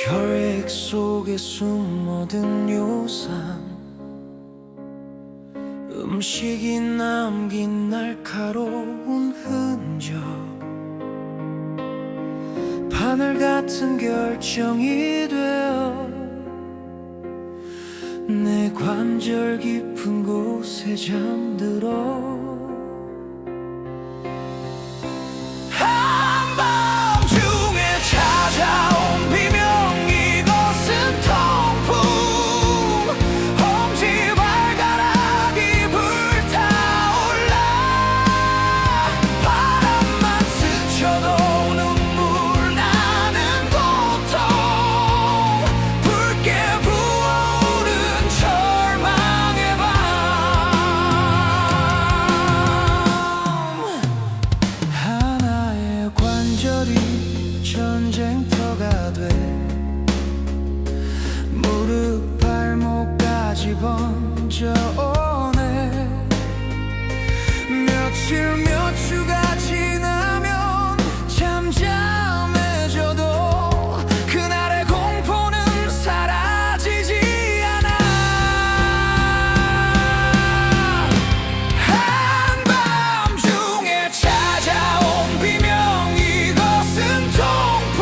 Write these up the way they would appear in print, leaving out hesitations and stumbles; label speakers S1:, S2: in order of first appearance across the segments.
S1: 혈액 속에 숨어든 요산, 음식이 남긴 날카로운 흔적, 바늘 같은 결정이 되어 내 관절 깊은 곳에 잠들어 한밤중에 찾아온 비명, 이것은 통풍. 엄지발가락이 불타올라 바람만 스쳐도 눈물 나는 고통, 붉게 부어오른 절망의 밤. 하나의 관절이 전쟁터가 돼 무릎 발목까지 번져오네. 며칠 몇 주가 지나면 잠잠해져도 그날의 공포는 사라지지 않아. 한밤중에 찾아온 비명, 이것은 통풍.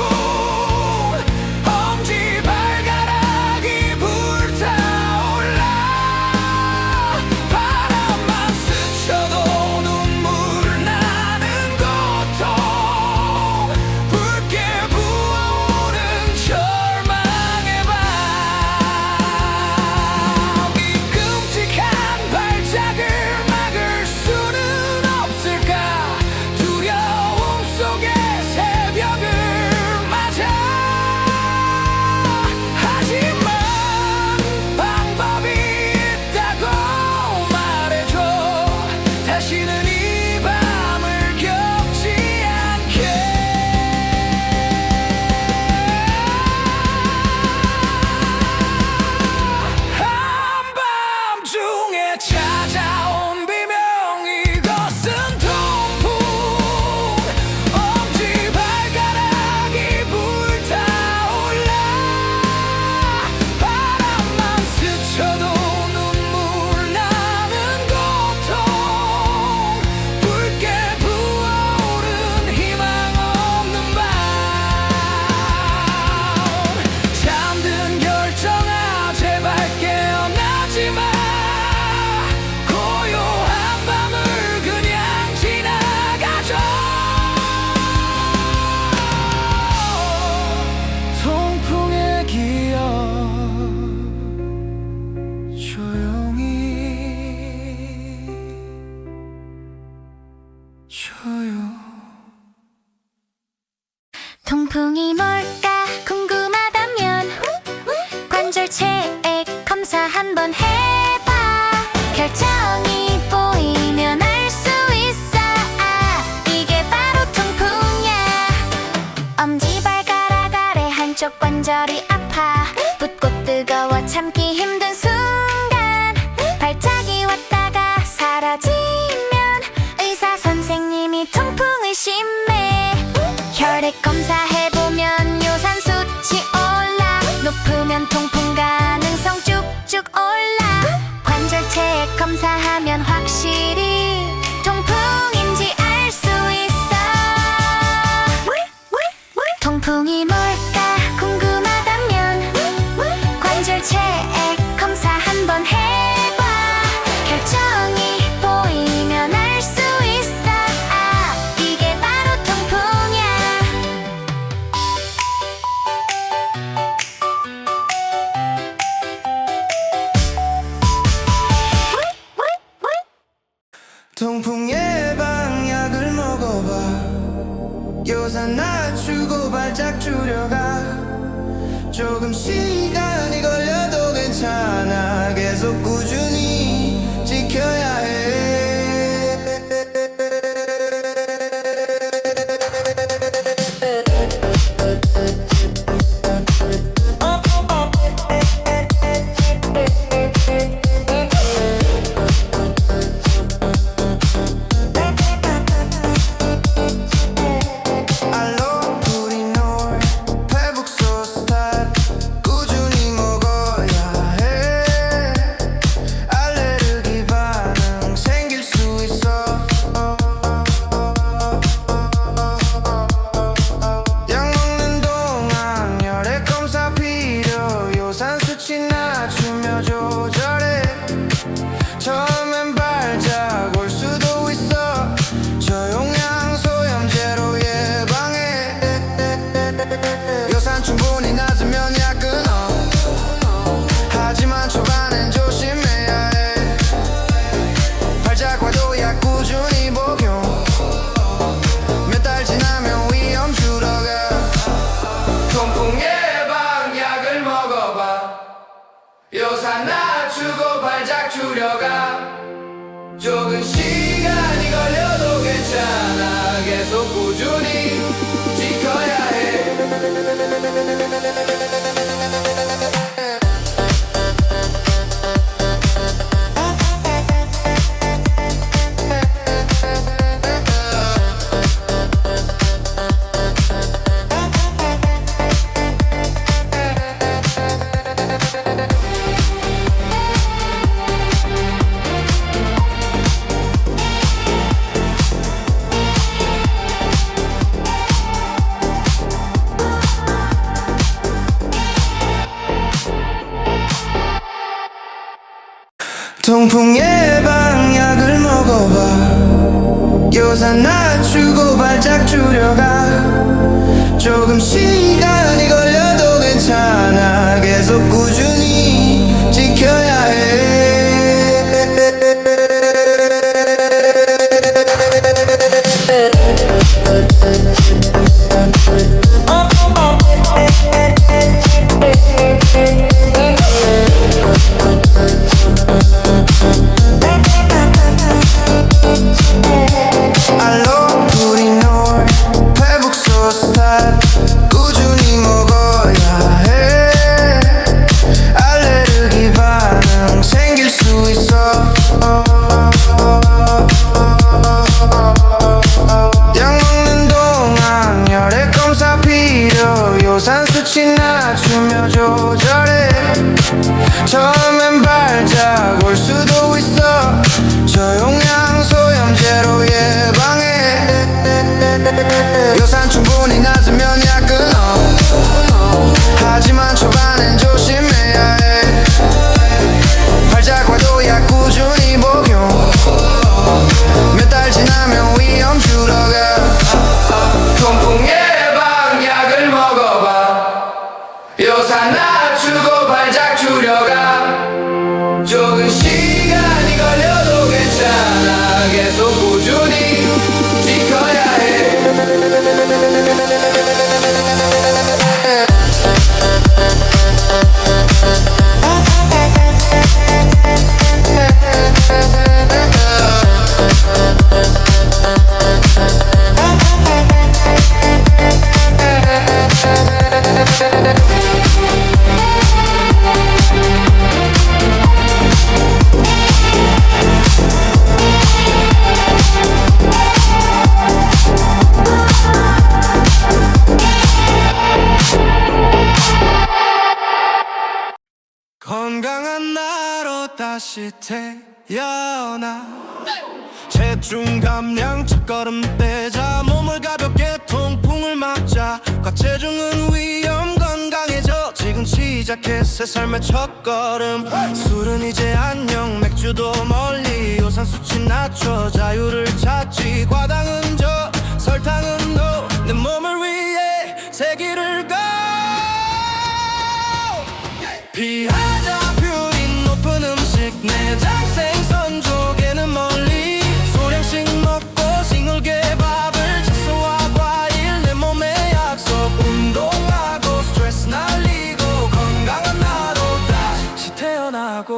S1: 엄지발가락이 불타올라 바람만 스쳐도 눈물 나는 고통, 붉게 부어오른 절망의 밤. 이 끔찍한 발작을 막을 수는 없을까? 두려움 속에 새벽을 맞아. 하지만 방법이 있다고 말해줘. 다시는 이 밤을 겪지 않게. 한밤중에 찾아온 비명, 이것은 통풍. 엄지발가락이 불타올라 바람만 스쳐도 눈물 나는 고통, 붉게 부어오른 희망 없는 밤. 잠든 결정아, 제발 깨어나지 마. 고요한 밤을 그냥 지나가줘. 통풍의 기억 조용히 줘요.
S2: 통풍이 뭘까 궁금하다면 관절체액 검사 한번 해봐. 결정이 보이면 알 수 있어. 아, 이게 바로 통풍이야. 엄지발가락 아래 한쪽 관절이 아파 붓고 뜨거워 참기 힘든 순간, 발작이 왔다가 사라지면 의사 선생님이 통풍을 심해. 혈액 검사해보면 요산 수치 올라, 높으면 통풍 가능성 쭉쭉 올라. 관절체액 검사하면 확실히 통풍인지 알 수 있어. 통풍이 뭘까 궁금하다면 관절체액 검사 한번 해봐. 결정이 보이면 알 수 있어. 아, 이게 바로 통풍이야.
S1: 통풍 예방약을 먹어봐. 요산 낮추고 발작 줄여가. 조금 시간이 걸려도 괜찮아. 계속 꾸준히 지켜야 해. 알로 우리 노을 페북 소스타 요산 낮추고 발작 줄여가 조금 시간이 걸려도 괜찮아 계속 꾸준히 지켜야 해 통풍 예방약을 먹어봐 요산 낮추고 발작 줄여가 조금 시간이 걸려도 괜찮아 계속 꾸준히 지켜야 해 알로푸리놀 페북소 스탑 꾸준히 먹어야 해 알레르기 반응 생길 수 있어 약 먹는 동안 혈액 검사 필요 요산 수치 낮추며 조절해 처음엔 발작 올 수도 있어 저용량 소염제로 예방해 요산 충분히 낮으면 약 끊어 하지만 초반엔 조심해야 해 발작과도 약 꾸준히 복용 몇 달 지나면 위험 줄어가 통풍 예방약을 먹어봐 요산 낮추고 발작 줄여가 조금 시간이 걸려도 괜찮아 계속 꾸준히 지켜야 해 건강한 나로 다시 태어나 체중 감량 첫걸음 떼자 몸을 가볍게 통풍을 막자 과체중은 위험 건강해져 지금 시작해 새 삶의 첫걸음 술은 이제 안녕 맥주도 멀리 요산 수치 낮춰 자유를 찾지 과당은 저 설탕은 no 내 몸을 위해 새 길을 가 피하자 퓨린 높은 음식 내장 생선 조개는 멀리 소량씩 먹고 싱글게 밥을 채소와 과일 내 몸의 약속 운동하고 스트레스 날리고 건강한 나로 다시 태어나고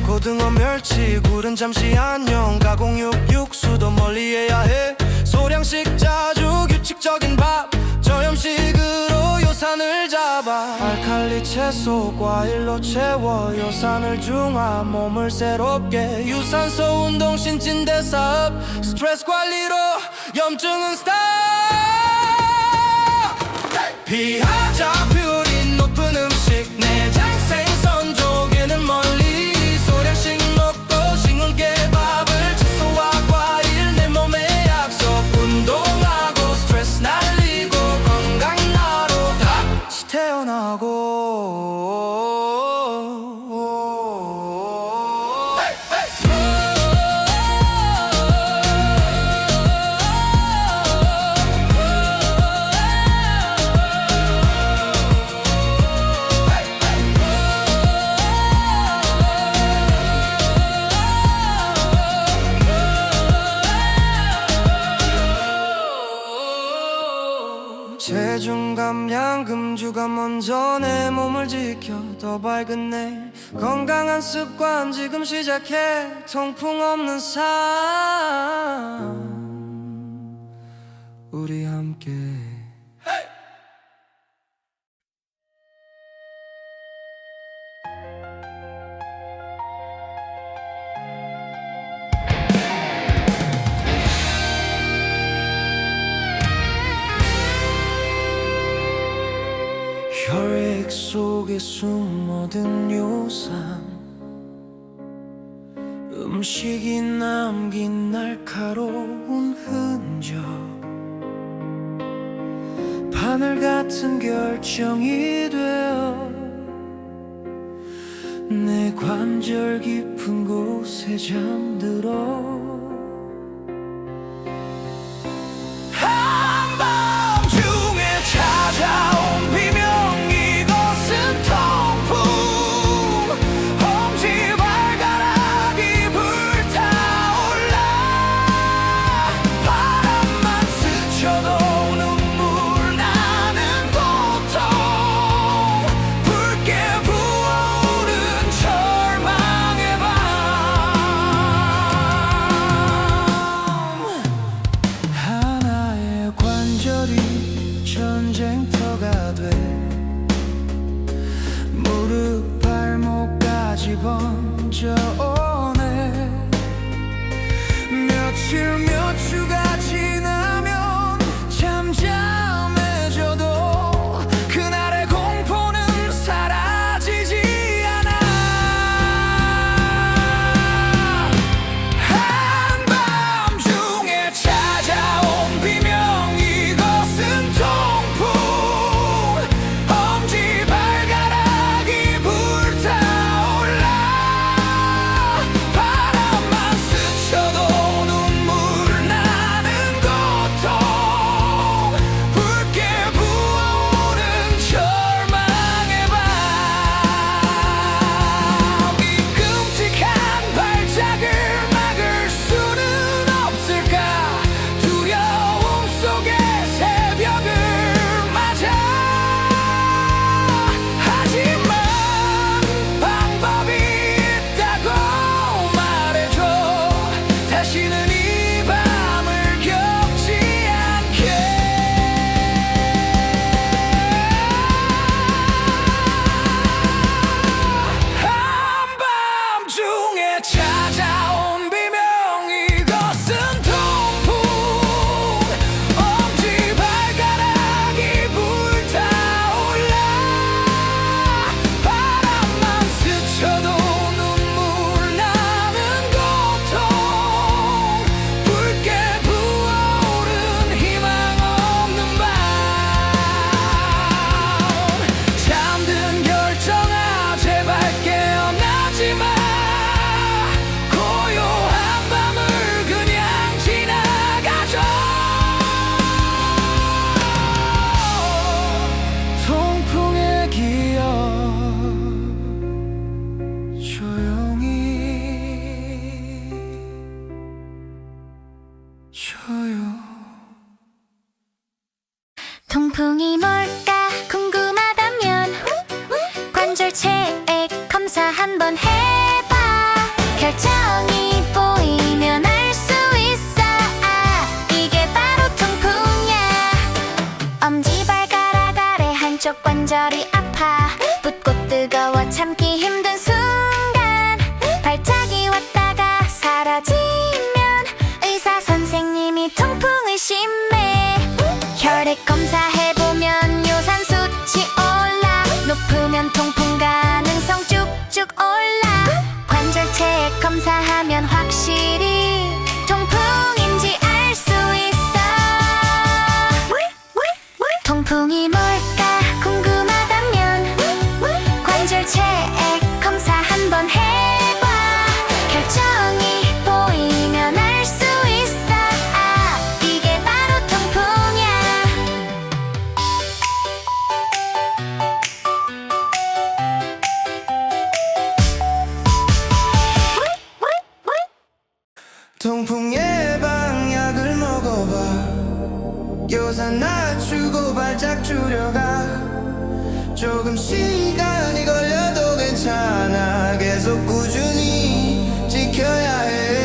S1: 고등어 멸치 굴은 잠시 안녕 가공육 육수도 멀리해야 해 소량씩 자주 규칙적인 밥 저염식으로 요산을 잡아 알칼리 채소 과일로 채워 요산을 중화 몸을 새롭게 유산소 운동 신진대 사업 스트레스 관리로 염증은 스탑 피하자 퓨린 높은 음식 내장 생선 조개는 멀리 소량씩 먹고 싱글게 밥을 채소와 과일 내 몸의 약속 운동하고 스트레스 날리고 건강 나로 다시 태어나고 체중 감량 금주가 먼저 내 몸을 지켜 더 밝은 내일 건강한 습관 지금 시작해 통풍 없는 삶 우리 함께 혈액 속에 숨어든 요산 음식이 남긴 날카로운 흔적 바늘 같은 결정이 되어 내 관절 깊은 곳에 잠들어 한밤중에 찾아온 비명 이것은 통풍 엄지발가락이 불타올라 바람만 스쳐도 눈물 나는 고통 붉게 부어오른 절망의 밤 하나의 관절이 전쟁터가 돼 무릎 발목까지 번져오네 며칠 몇 주가 지나면 잠잠해져도 그날의 공포는 사라지지 않아 한밤중에 찾아온 비명 이것은 통풍 엄지발가락이 불타올라 바람만 스쳐도 눈물 나는 고통 붉게 부어오른 절망의 밤 이 끔찍한 발작을 막을 수는 없을까 두려움 속에 새벽을 맞아 하지만 방법이 있다고 말해줘 다시는 이 밤을 겪지 않게 한밤중에 찾아온 비명 이것은 통풍 엄지발가락이 불타올라 바람만 스쳐도 눈물 나는 고통 붉게 부어오른 희망 없는 밤 잠든 결정아 제발 깨어나지 마 고요한 밤을 그냥 지나가줘 통풍의 기억 조용히 줘요
S2: 통풍이 뭘까 궁금하다면 관절 체액 검사 한번 해봐 결정이 보이면 알 수 있어 아 이게 바로 통풍이야 엄지발가락 아래 한쪽 관절이 아파 붓고 뜨거워 참기 힘든 순간 발작이 왔다가 사라지면 의사 선생님이 통풍을 심해 혈액 검사해보면 요산 수치 올라 높으면 통풍 가능성 쭉쭉 올라 관절 체액 검사하면 확실히 통풍인지 알 수 있어 통풍이 뭘까 궁금하다면 관절 체액 검사 한번 해봐 결정이 보이면 알 수 있어 아 이게 바로 통풍이야
S1: 통풍 예방약을 먹어봐 요산 낮추고 발작 줄여가 조금 시간이 걸려도 괜찮아 계속 꾸준히 지켜야 해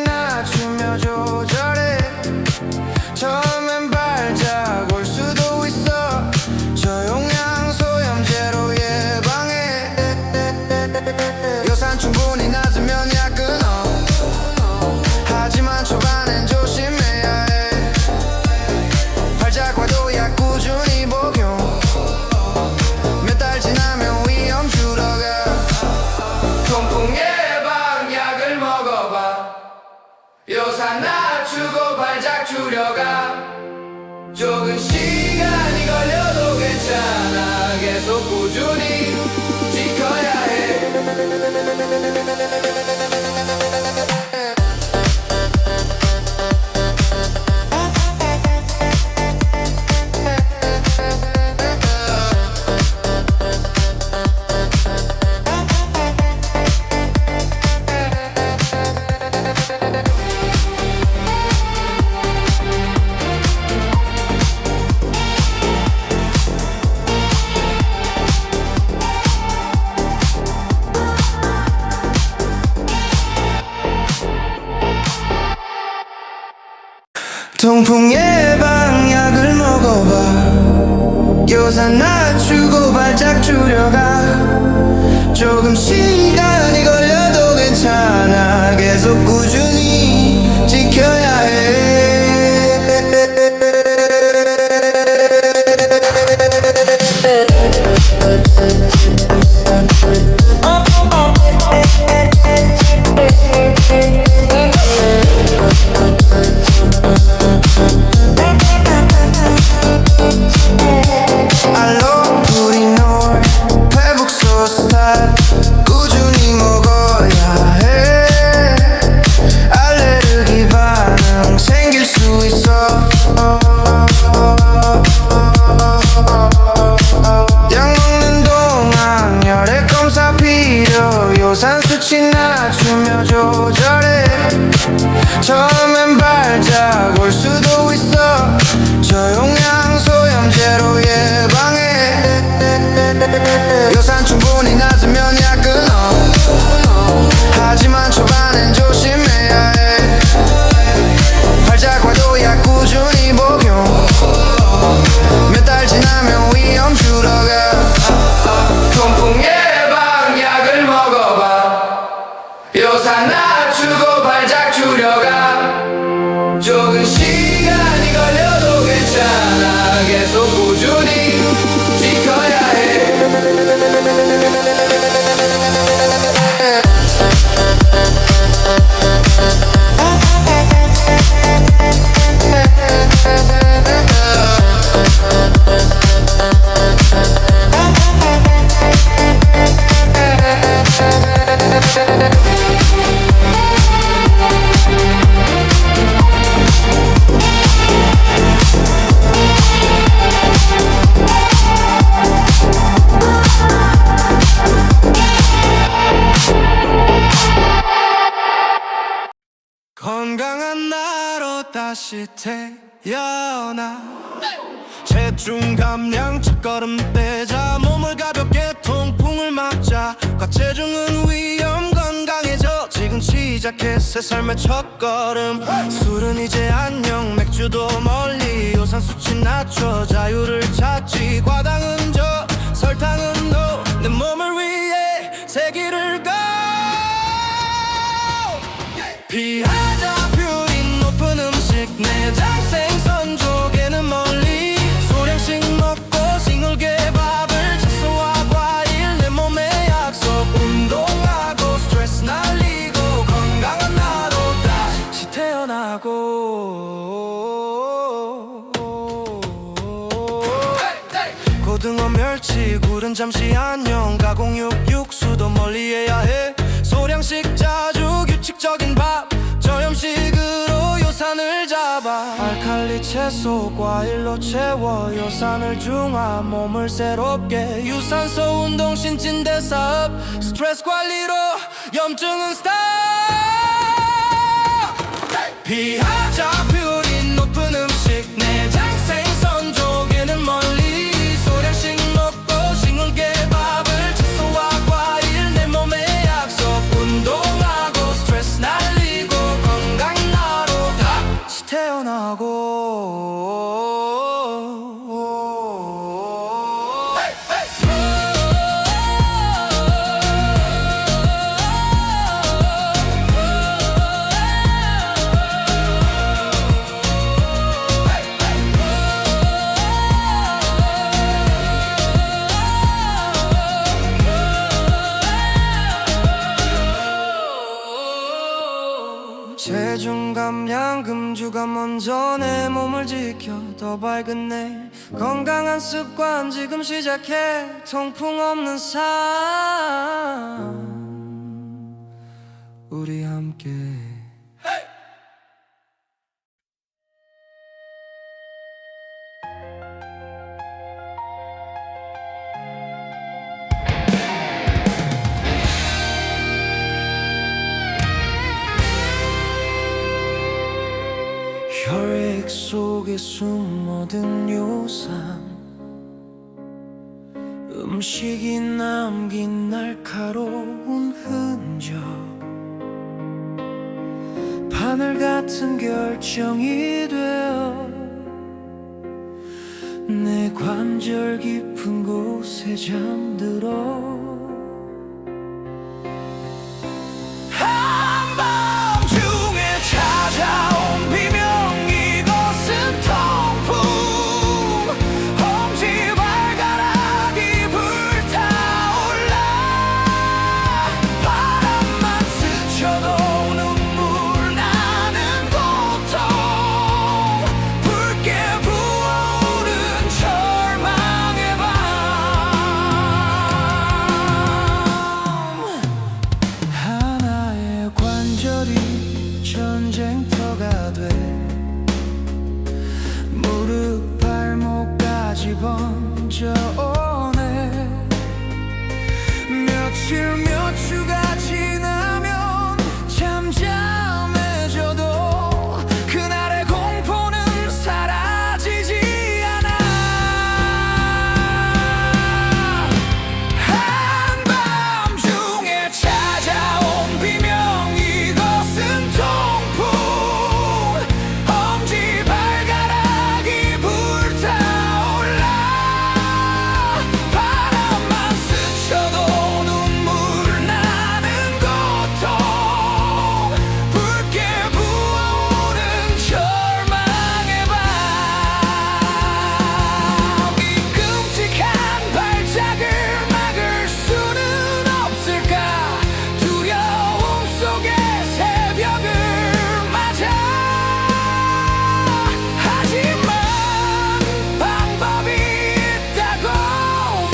S1: 낮추며 조절해 처음엔 발작 올 수도 있어 저용량 소염제로 예방해 요산 충분히 낮으면 약 끊어 하지만 초반엔 조심해야 해 발작과도 약 꾸준히 복용 몇 달 지나면 위험 줄어가 통풍 예방 약을 먹어봐 요산 낮추고 발작 줄여가 조금 시간이 걸려도 괜찮아 계속 꾸준히 지켜야 해 통풍 예방 약을 먹어봐 요산 낮추고 발작 줄여가 조금 시간이 걸려도 괜찮아 계속 꾸준히 지켜야 해 꾸준히 먹어야 해 알레르기 반응 생길 수 있어 약 먹는 동안 혈액 검사 필요 요산 수치 낮추며 조절해 처음엔 발작 올 수도 있어 저용량 소염제로 예방해 요산 충분히 낮으면 약 끊어 하지만 초반엔 조심해야 해 발작과도 약 꾸준히 복용 몇 달 지나면 위험 줄어가 통풍 예방 약을 먹어봐 요산 낮추고 발작 줄여가 조금 시간이 걸려도 괜찮아 계속 꾸준히 지켜야 해 건강한 나로 다시 태어나 체중 감량 첫걸음 떼자 몸을 가볍게 통풍을 막자 과체중은 위험 건강해져 지금 시작해 새 삶의 첫걸음 술은 이제 안녕 맥주도 멀리 요산 수치 낮춰 자유를 찾지 과당은 저 설탕은 no 내 몸을 위해 새 길을 가 피하자 퓨린 높은 음식 내장 생선 조개는 멀리 소량씩 먹고 싱글게 밥을 채소와 과일 술은 잠시 안녕 가공육 육수도 멀리해야 해 소량씩 자주 규칙적인 밥 저염식으로 요산을 잡아 알칼리 채소 과일로 채워 요산을 중화 몸을 새롭게 유산소 운동 신진대 사업 스트레스 관리로 염증은 스탑 피하자 퓨린 높은 음식 내장 생선 조개는 멀리 소량씩 먹고 싱겁게 밥을 채소와 과일 내 몸에 약속 운동하고 스트레스 날리고 건강 나로 다시 태어나고 체중감 양금주가 먼저 내 몸을 지켜 더 밝은 내일 건강한 습관 지금 시작해 통풍 없는 삶 우리 함께 혈액 속에 숨어든 요산 음식이 남긴 날카로운 흔적 바늘 같은 결정이 되어 내 관절 깊은 곳에 잠들어 한밤중에 찾아온 비명 이것은 통풍 엄지발가락이 불타올라 바람만 스쳐도 눈물 나는 고통 붉게 부어오른 절망의 밤 하나의 관절이 전쟁터가 돼 무릎 발목까지 번져오네 며칠 몇 주가 지나면 잠잠해져도 그날의 공포는 사라지지 않아 한밤중에 찾아온 비명 이것은 통풍 엄지발가락이 불타올라 바람만 스쳐도 눈물 나는 고통 붉게 부어오른 절망의 밤 이 끔찍한 발작을 막을 수는 없을까 두려움 속에 새벽을 맞아 하지만 방법이 있다고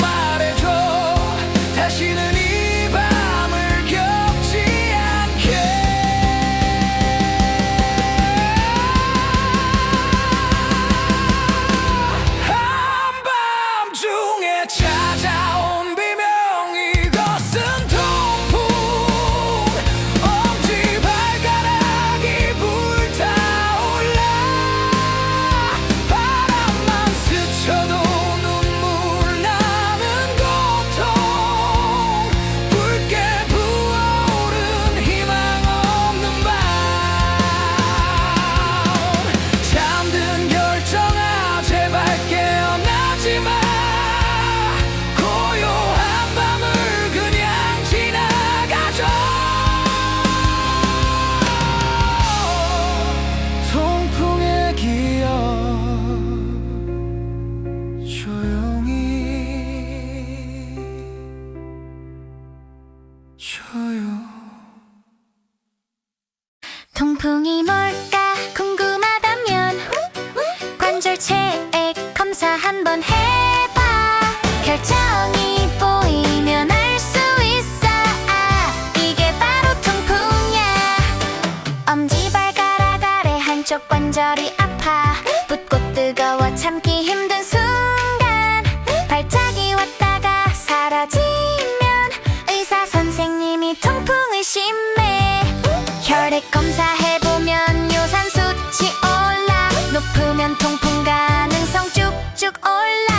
S1: 말해줘 다시는 이 밤을 겪지 않게 한밤중에 찾아온 비명 이것은 통풍 엄지발가락이 불타올라 바람만 스쳐도 눈물 나는 고통 붉게 부어오른 희망 없는 밤 잠든 결정아 제발 깨어나지 마 고요한 밤을 그냥 지나가줘 통풍의 기억 조용히 줘요
S2: 통풍이 뭘까 궁금하다면 관절 체액 검사 한번 해봐 결정이 조심해. 혈액 검사해보면 요산 수치 올라. 높으면 통풍 가능성 쭉쭉 올라.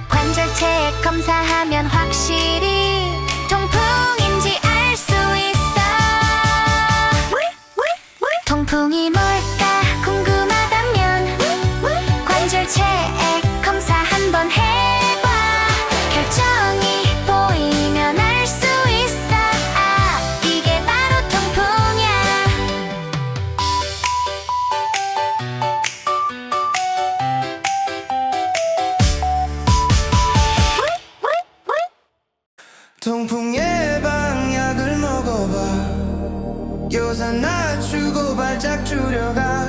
S2: 관절체 검사하면 확실히 통풍인지 알 수 있어. 통풍이 뭘까 궁금하다면 관절체 검사 한번 해봐. 결정이 보이면 알 수 있어. 아, 이게 바로 통풍이야.
S1: 통풍 예방약을 먹어봐. 요산 낮추고 발작 줄여가.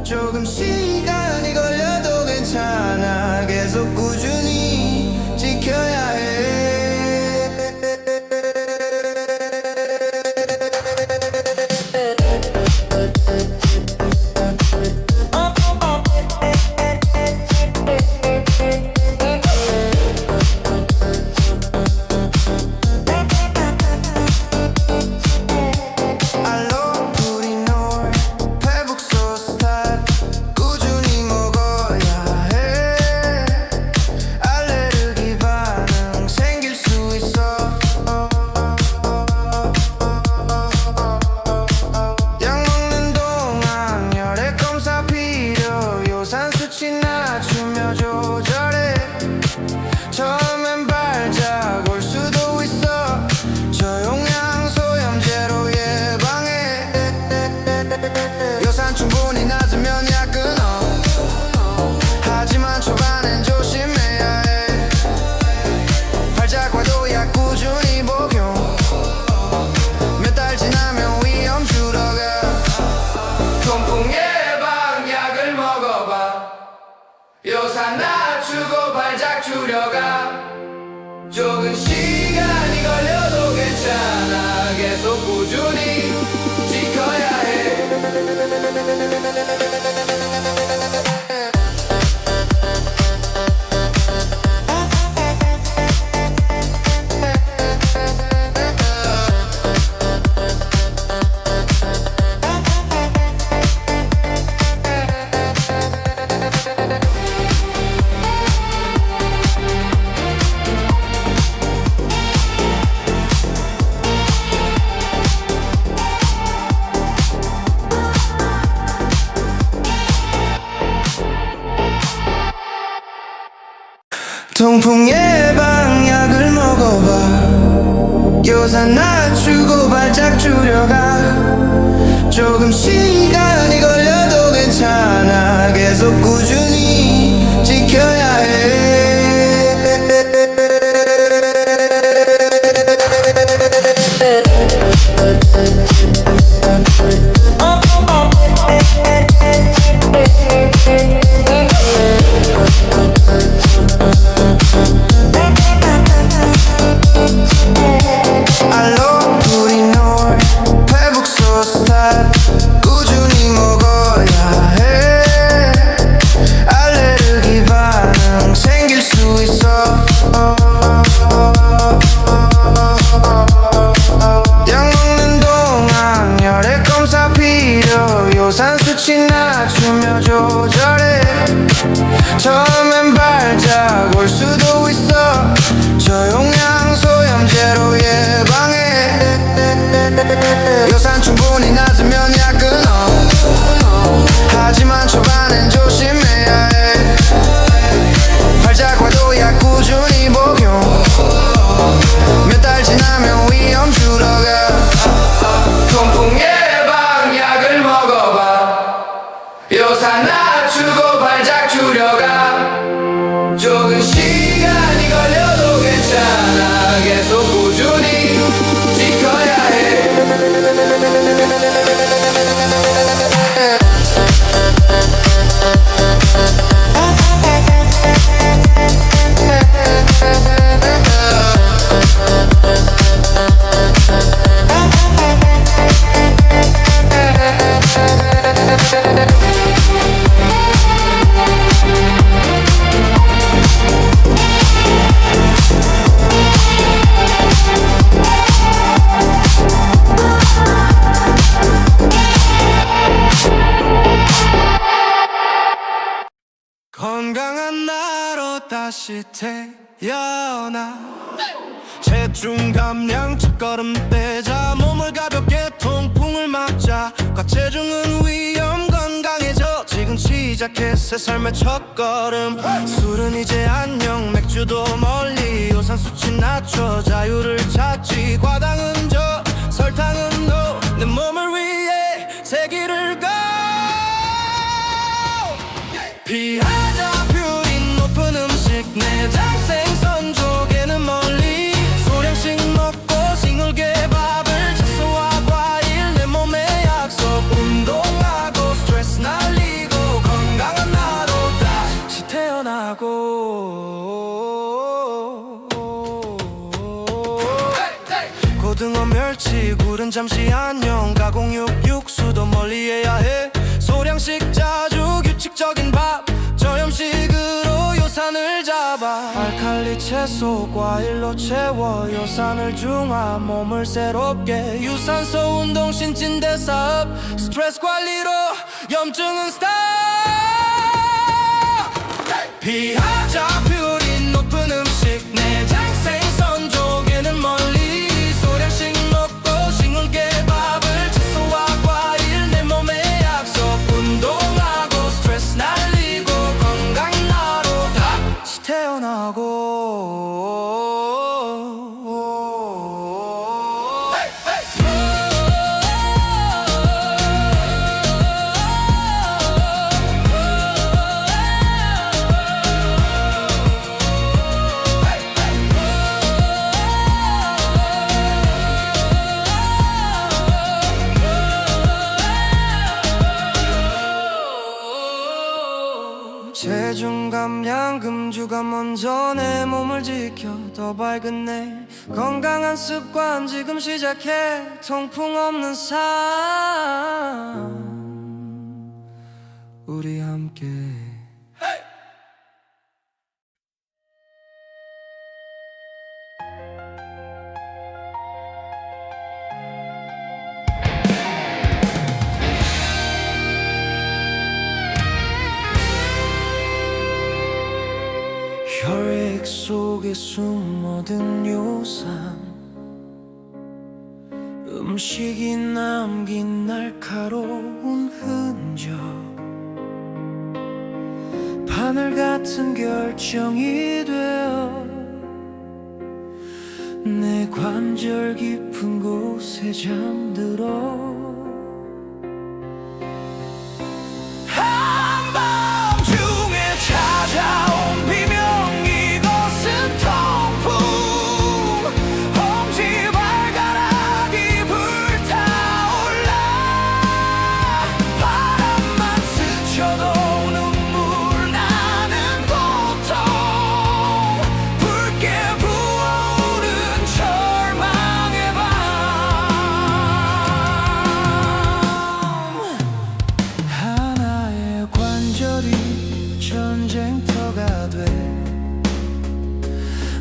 S1: 조금 시간이 걸려도 괜찮아. 계속 꾸준히 지켜야 해. 알로푸리놀, 페북소 스타 꾸준히 먹어야 해. 알레르기 반응 생길 수 있어. 약 먹는 동안 혈액 검사 필요. 요산 수치 낮추며 조절해. 처음엔 발작 올 수도 있어. 저용량 소염제로 예방해. 요산 충분히 낮으면 약 끊어. 하지만 초반엔 조심해야 해. 발작 와도 약 꾸준히 복용. 몇 달 지나면 위험 줄어가. 통풍 예방약을 먹어봐. 요산 낮추고 발작 줄여가. 조금 시간이 걸려도 괜찮아. 계속 꾸준히 지켜야 해. 통풍 예방약을 먹어봐. 요산 낮추고 발작 줄여가. 조금 시간이 걸려도 괜찮아. 계속 꾸준히 지켜야 해. 알로푸리놀, 페북소 스타 꾸준히 먹어야 해. 알레르기 반응 다시 태어나. 체중 감량 첫걸음 떼자. 몸을 가볍게 통풍을 막자. 과체중은 위험 건강해져. 지금 시작해 새 삶의 첫걸음. 술은 이제 안녕, 맥주도 멀리. 요산 수치 낮춰 자유를 찾지. 과당은 저, 설탕은 no. 내 몸을 위해 새 길을 가. 피하자 퓨린 높은 음식. 내장 생선 조개는 멀리. 소량씩 먹고 싱글게 밥을 채소와 과일. 내 몸의 약속. 운동하고 스트레스 날리고 건강한 나로 다시 태어나고. 고등어 멸치 굴은 잠시 안녕. 가공육 육수도 멀리해야 해. 소량씩 자주 규칙적인 밥. 저염식으로 요산을 잡아. 알칼리 채소 과일로 채워 요산을 중화. 몸을 새롭게 유산소 운동 신진대 사업. 스트레스 관리로 염증은 스탑. 피하자 퓨린 높은 음식. 내장 생선 조개는 멀리. 소량씩 먹고 싱글게 밥을 채소와 과일. 내 몸의 약속. 운동하고 스트레스 날리고 건강한 나로 다시 태어나고. 체중 감량 금주가 먼저 내 몸을 지켜 더 밝은 내일. 건강한 습관 지금 시작해. 통풍 없는 삶 우리 함께. 혈액 속에 숨어든 요산. 음식이 남긴 날카로운 흔적. 바늘 같은 결정이 되어 내 관절 깊은 곳에 잠들어. 한밤중에 찾아온 비명. 이것은 통풍. 엄지발가락이 불타올라. 바람만 스쳐도 눈물 나는 고통. 붉게 부어오른 절망의 밤. 하나의 관절이 전쟁터가 돼.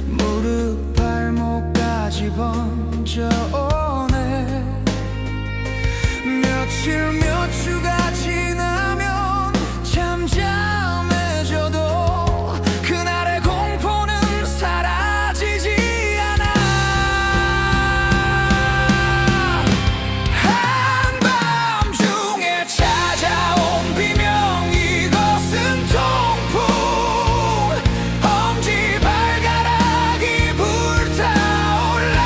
S1: 무릎 발목까지 번져오네. 며칠 몇 주가 지나면 잠잠해져도 그날의 공포는 사라지지 않아. 한밤중에 찾아온 비명. 이것은 통풍. 엄지발가락이 불타올라.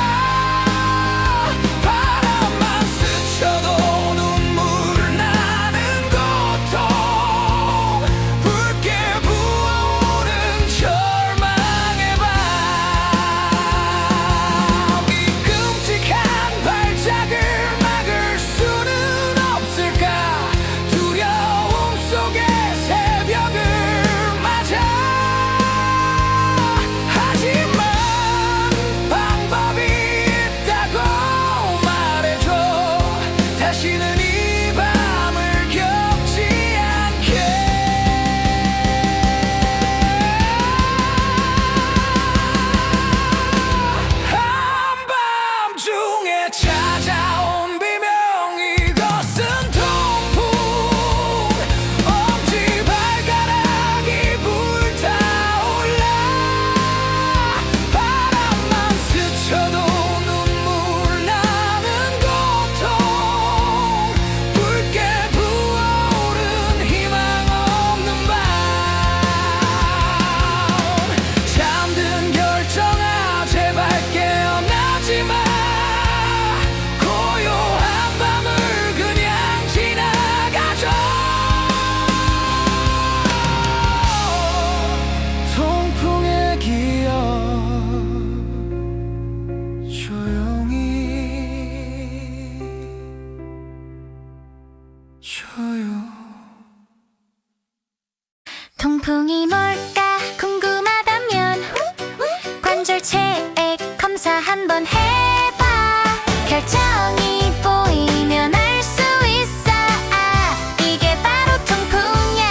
S2: 한번 해봐. 결정이 보이면 알 수 있어. 아, 이게 바로 통풍이야.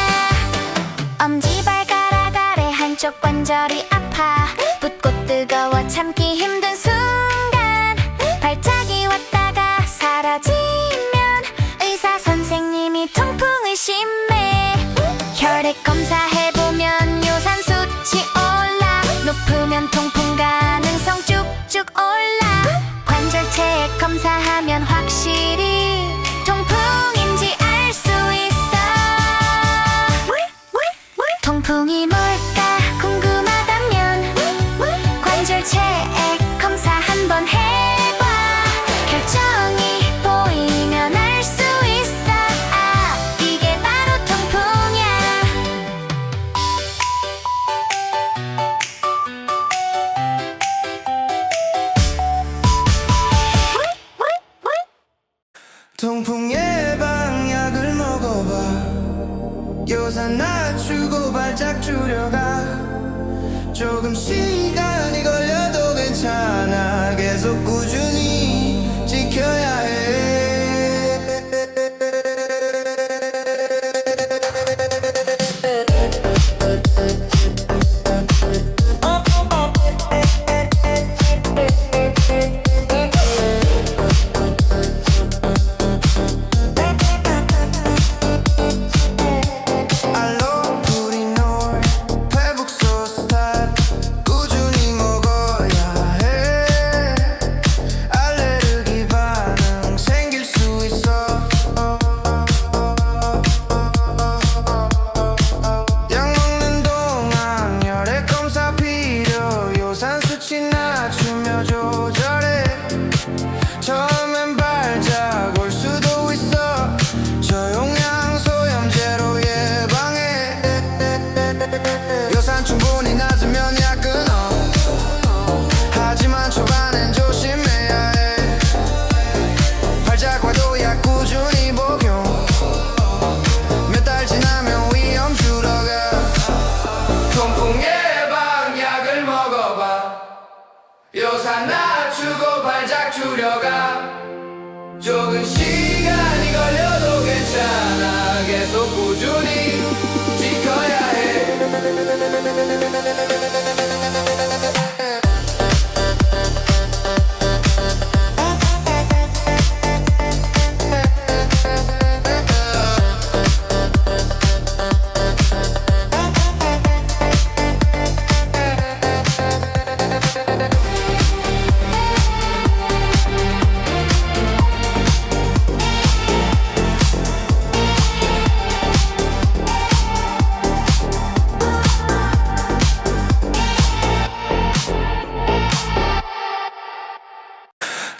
S2: 엄지발가락 아래 한쪽 관절이 아파. 붓고 뜨거워 참기 힘든 순간. 발작이 왔다가 사라지면 의사 선생님이 통풍을 심해. 혈액 검사해보면 요산 수치 올라. 높으면 통풍 가능성 쭉쭉 올라. 관절체액 검사하면 확실히 통풍인지 알 수 있어. 통풍이 뭘까 궁금하다면 관절체액 검사 한번 해봐. 결정이 보이면 알 수 있어. 아, 이게 바로 통풍이야.
S1: 통풍 예방약을 먹어봐. 요산 낮추고 발작 줄여가. 조금 시간이 걸려도 괜찮아. 계속 꾸준히 지켜야 해. 알로푸리놀, 페북소 스탑 꾸준히 먹어야 해. 알레르기 반응 생길 수 있어. 약 먹는 동안 혈액 검사 필요. 요산 수치 낮추며 조절해. 처음엔 발작 올 수도 있어. 저용량 소염제로 예방해. 요산 충분히 낮으면 약 끊어. 하지만 초반엔 조심해야 해. 발작 와도 약 꾸준히 복용. 몇 달 지나면 위험 줄어가. 통풍 예방약을 먹어봐. 요산 낮추고 발작 줄여가. 조금 시간이 걸려도 괜찮아. 계속 꾸준히 지켜야 해.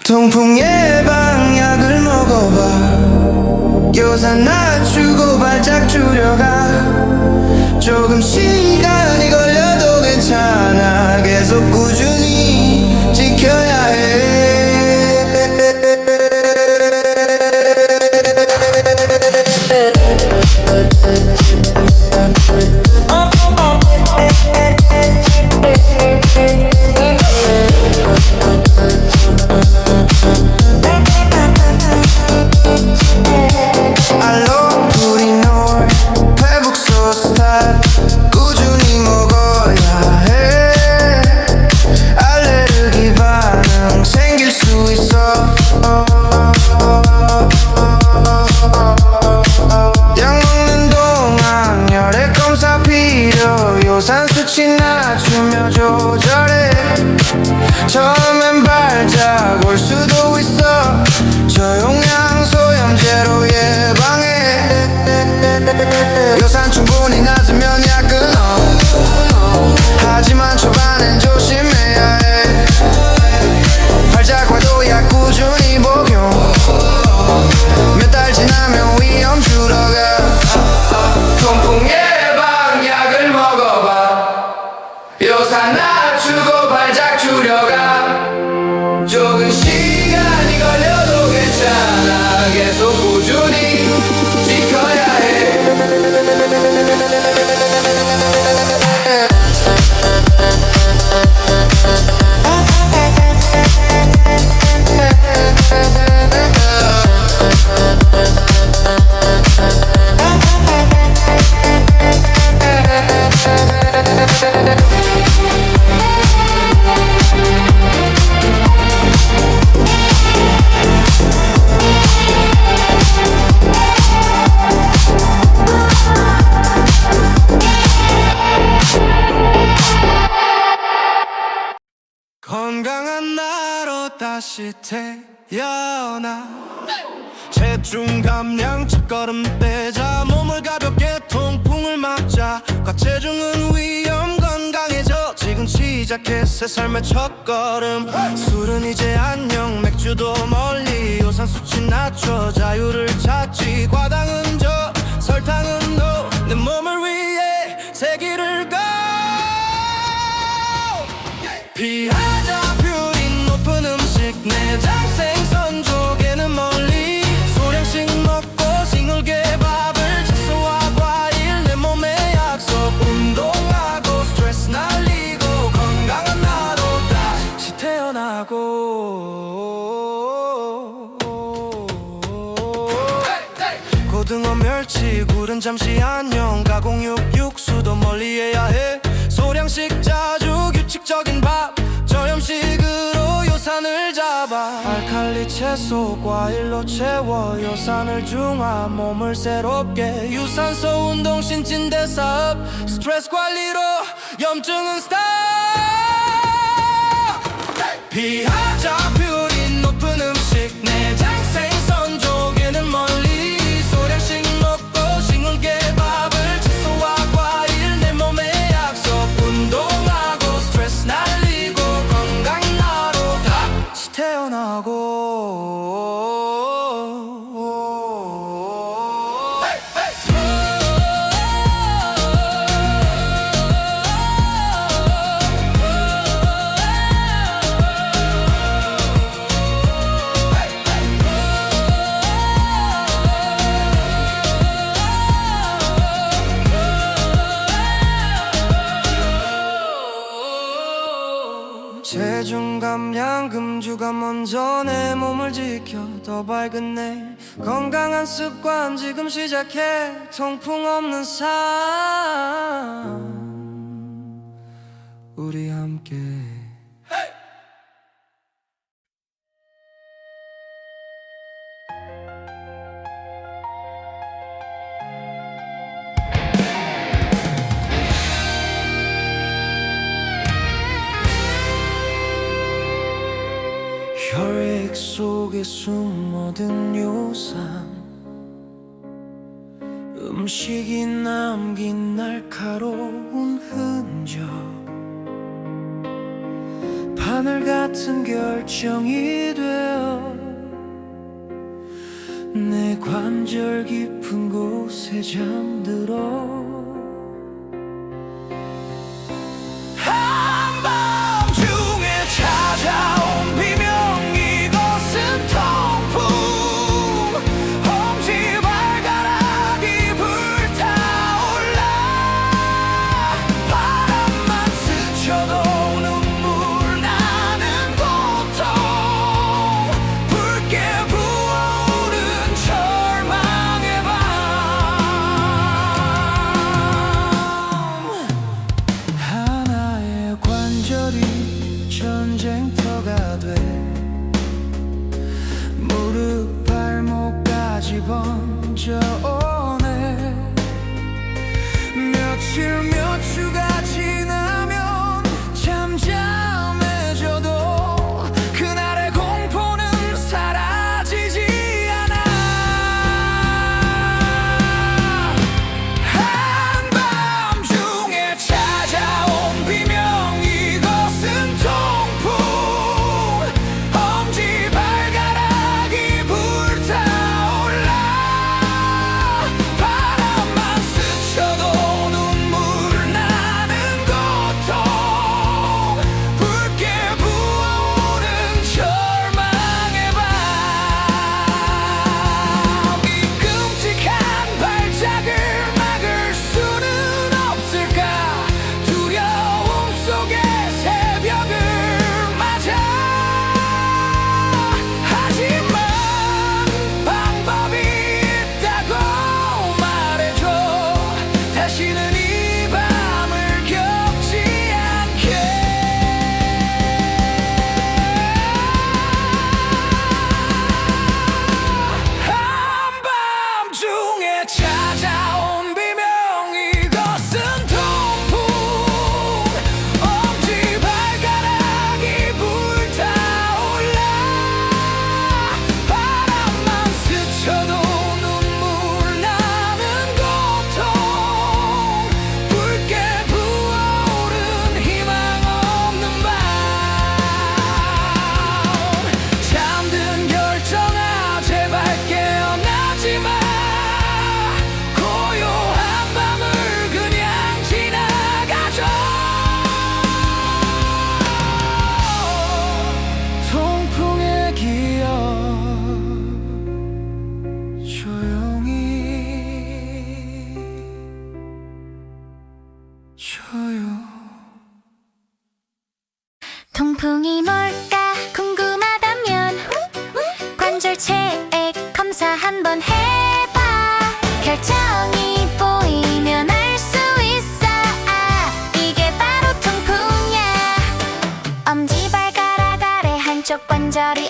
S1: 통풍 예방약을 먹어봐. 요산 낮추고 발작 줄여가. 조금 시간이 걸려도 괜찮아. 계속 꾸준히 지켜야 해. 알로푸리놀, 페북소 스탑 꾸준히 먹어야 해. 알레르기 반응 다시 태어나. 체중 감량 첫걸음 떼자. 몸을 가볍게 통풍을 막자. 과체중은 위험 건강해져. 지금 시작해 새 삶의 첫걸음. 술은 이제 안녕, 맥주도 멀리. 요산 수치 낮춰 자유를 찾지. 과당은 저, 설탕은 no. 내 몸을 위해 새 길을 가. 피하자 퓨린 높은 음식. 내장 생선 조개는 멀리. 소량씩 먹고 싱글게 밥을. 채소와 과일 내 몸의 약속. 운동하고 스트레스 날리고 건강한 나로 다시 태어나고. 고등어 멸치 굴은 잠시 안녕. 가공육 육수도 멀리해야 해. 소량씩 자주 규칙적인 밥. 저염식으로 요산을 잡아. 알칼리 채소 과일로 채워 요산을 중화. 몸을 새롭게 유산소 운동 신진대 사업. 스트레스 관리로 염증은 스탑. 피하자 퓨린 높은 음식. 내장 생선 조개는 멀리. 소량씩 먹고 싱글게 밥을. 채소와 과일 내 몸의 약속. 운동하고 스트레스 날리고 건강한 나로 다시 태어나고. 체중 감량 금주가 먼저 내 몸을 지켜 더 밝은 내일. 건강한 습관 지금 시작해. 통풍 없는 삶 우리 함께. 혈액 속에 숨어든 요산. 음식이 남긴 날카로운 흔적. 바늘 같은 결정이 되어 내 관절 깊은 곳에 잠들어. 한밤중에 찾아온 비명. 이것은 통풍. 엄지발가락이 불타올라. 바람만 스쳐도 눈물 나는 고통. 붉게 부어오른 절망의 밤.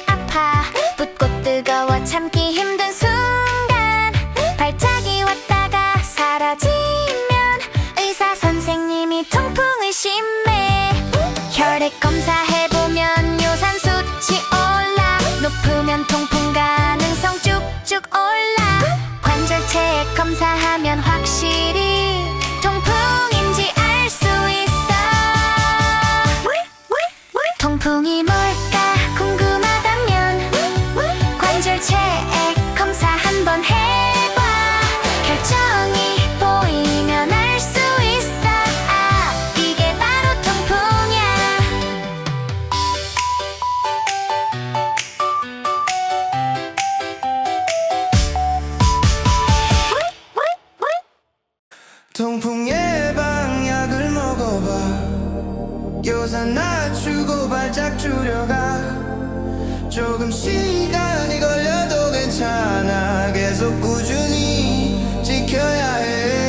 S2: 아파 붓고 뜨거워 참기 힘든 순간 발작이 왔다가 사라지면 의사 선생님이 통풍을 심해 혈액 검사해보면 요산 수치 올라 높으면 통풍 가능성 쭉쭉 올라 관절체액 검사하면 확실히 통풍인지 알 수 있어 통풍이 뭘까 궁금하다면 관절체액 검사 한번 해봐 결정이 보이면 알 수 있어 아 이게 바로 통풍이야
S1: 통풍 예방약을 먹어봐 요산 낮추고 발작 줄여가 조금 시간이 걸려도 괜찮아 계속 꾸준히 지켜야 해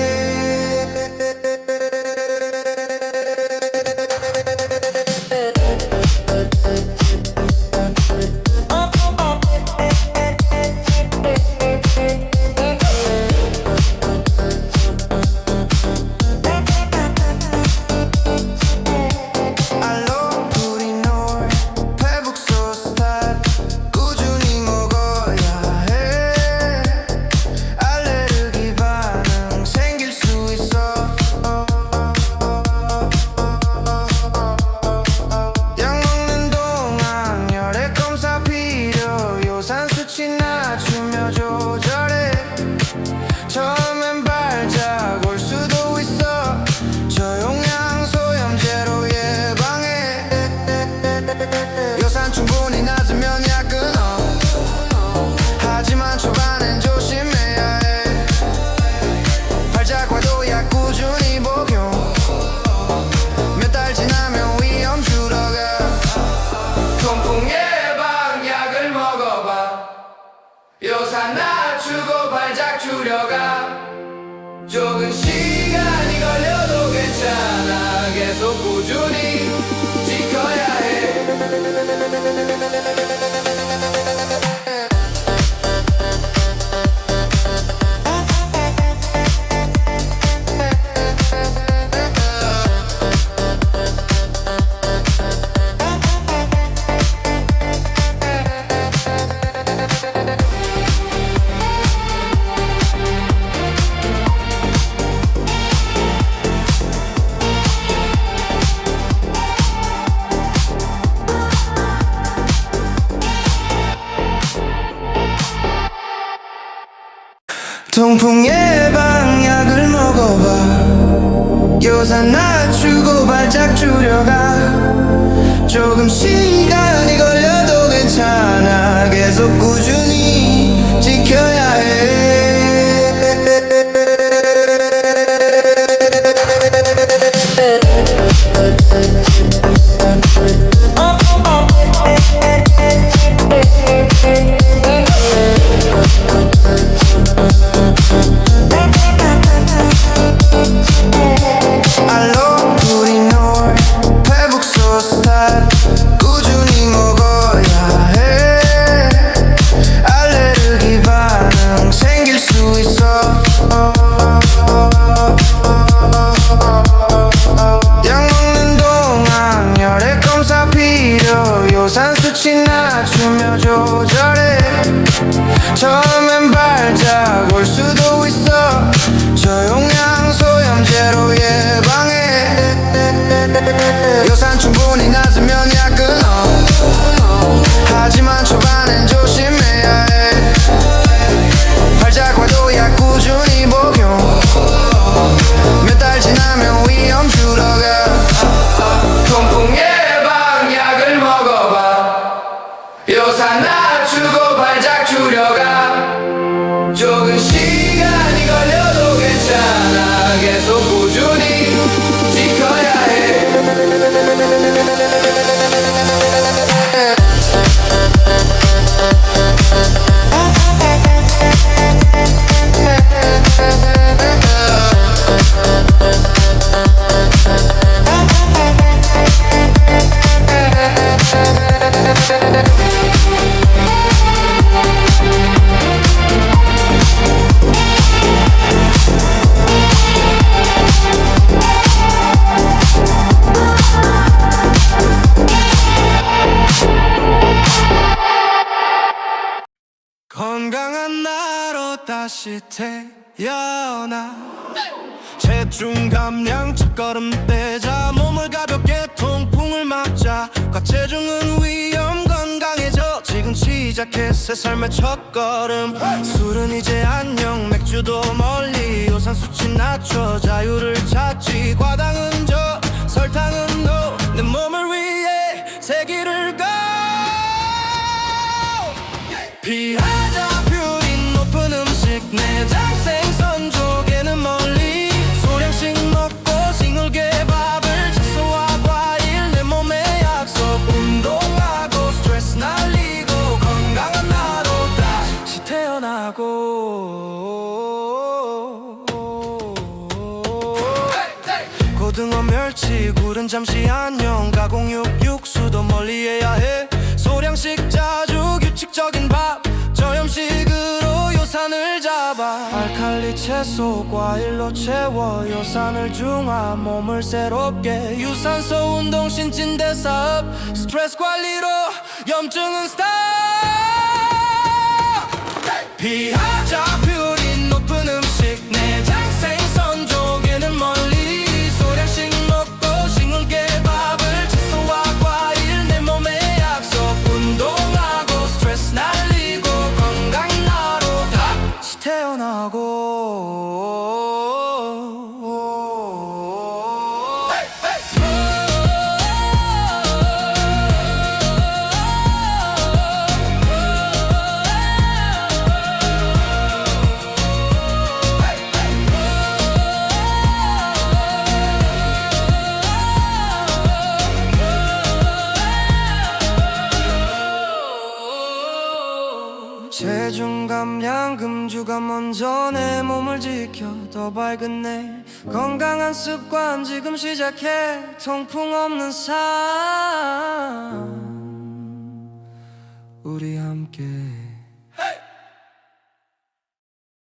S1: 낮추며 조절해 처음엔 발작 올 수도 있어 저용량 소염제로 예방해 요산 충분히 낮으면 약 끊어 하지만 초반엔 조심해야 해 발작과도 약 꾸준히 복용 몇 달 지나면 위험 줄어가 통풍 예방약을 먹어봐 요산 낮추고 발작 줄여가 조금 시간이 걸려도 괜찮아 계속 꾸준히 지켜야 해 통풍 예방약을 먹어봐 요산 낮추고 발작 줄여가 조금 시간이 걸려도 괜찮아 계속 꾸준히 지켜야 해 알로푸리놀, 페북소스탄 꾸준히 먹어야 해 알레르기 반응 생길 수 있어 약 먹는 동안 혈액 검사 필요 요산 수치 낮추며 조절해 처음엔 발작 올 수도 있어 저용량 소염제로 예방해 요산 충분히 낮으면 약 끊어 하지만 초반엔 조심해야 해 발작과도 약 꾸준히 복용 몇 달 지나면 위험 줄어가 통풍 예방약을 먹어봐 요산 낮추고 발작 줄여가 조금 시간이 걸려도 괜찮아 계속 꾸준히 지켜야 해 다시 태어나 체중 감량 첫걸음 떼자 몸을 가볍게 통풍을 막자 과체중은 위험 건강해져 지금 시작해 새 삶의 첫걸음 술은 이제 안녕 맥주도 멀리 요산 수치 낮춰 자유를 찾지 과당은 저 설탕은 no 내 몸을 위해 새 길을 가 피하자 퓨린 높은 음식 내장 생선 조개는 멀리 소량씩 먹고 싱글게 밥을 채소와 과일 내 몸의 약속 운동하고 스트레스 날리고 건강한 나로 다시 태어나고 고등어 멸치 굴은 잠시 안녕 가공육 육수도 멀리해야 해 소량씩 자주 규칙적인 밥 저염식으로 요산을 잡아 알칼리 채소 과일로 채워 요산을 중화 몸을 새롭게 유산소 운동 신진대 사업 스트레스 관리로 염증은 스탑 피하자 퓨린 높은 음식 내장 생선 조개는 멀리 소량씩 먹고 싱글게 밥을 채소와 과일 내 몸의 약속 운동하고 스트레스 날리고 건강한 나로 다시 체중 감량 금주가 먼저 내 몸을 지켜 더 밝은 내일 건강한 습관 지금 시작해 통풍 없는 삶 우리 함께